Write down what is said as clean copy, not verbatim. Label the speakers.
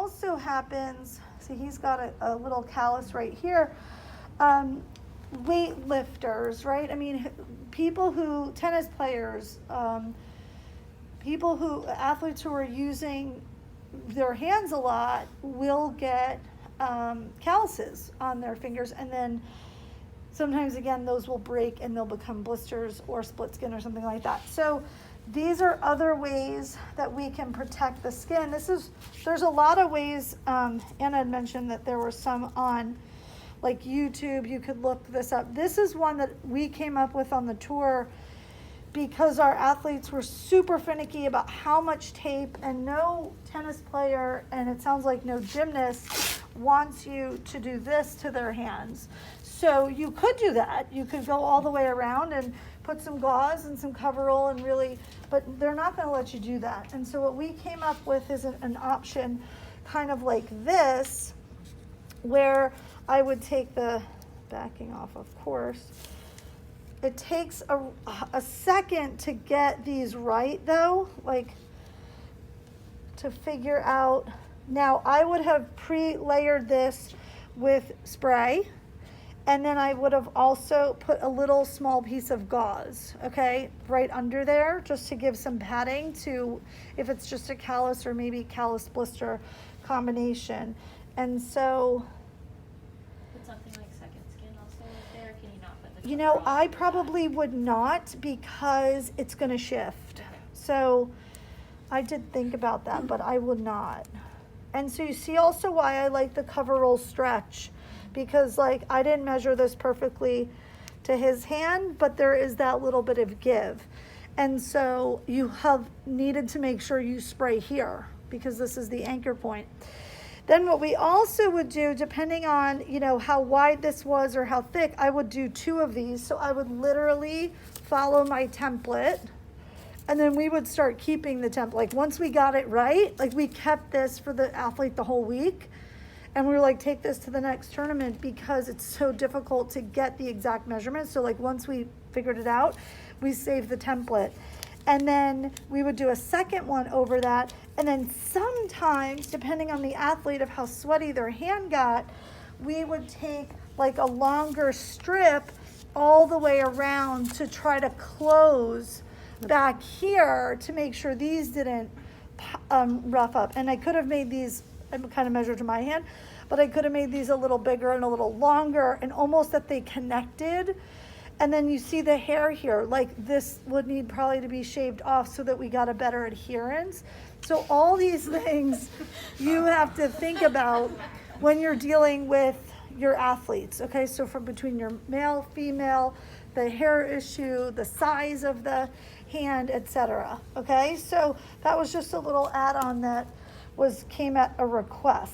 Speaker 1: also happens, see he's got a little callus right here, weightlifters, right? I mean, tennis players, athletes who are using their hands a lot will get calluses on their fingers, and then sometimes again those will break and they'll become blisters or split skin or something like that. So these are other ways that we can protect the skin. There's a lot of ways. Anna had mentioned that there were some on like YouTube. You could look this up. This is one that we came up with on the tour because our athletes were super finicky about how much tape, and no tennis player, and it sounds like no gymnast, wants you to do this to their hands. So you could do that. You could go all the way around and put some gauze and some coverall and really, but they're not going to let you do that. And so what we came up with is an option kind of like this, where I would take the backing off, of course. It takes a second to get these right though, like to figure out. Now I would have pre-layered this with spray, and then I would have also put a little small piece of gauze, okay, right under there, just to give some padding to if it's just a callus or maybe callus blister combination. And so,
Speaker 2: put something like second skin also there. Can you not put the?
Speaker 1: You know, I probably would not, because it's going to shift.
Speaker 2: Okay.
Speaker 1: So I did think about that, but I would not. And so you see also why I like the coverall stretch, because like I didn't measure this perfectly to his hand, but there is that little bit of give. And so you have needed to make sure you spray here, because this is the anchor point. Then what we also would do, depending on, you know, how wide this was or how thick, I would do 2 of these. So I would literally follow my template, and then we would start keeping the template. Like once we got it right, like we kept this for the athlete the whole week. And we were like, take this to the next tournament, because it's so difficult to get the exact measurements. So like once we figured it out, we saved the template. And then we would do a second one over that. And then sometimes, depending on the athlete of how sweaty their hand got, we would take like a longer strip all the way around to try to close back here to make sure these didn't rough up. And I could have made these, I'm kind of measured to my hand, but I could have made these a little bigger and a little longer, and almost that they connected. And then you see the hair here, like this would need probably to be shaved off so that we got a better adherence. So all these things you have to think about when you're dealing with your athletes, okay? So from between your male, female, the hair issue, the size of the hand, etc. Okay, so that was just a little add-on that came at a request.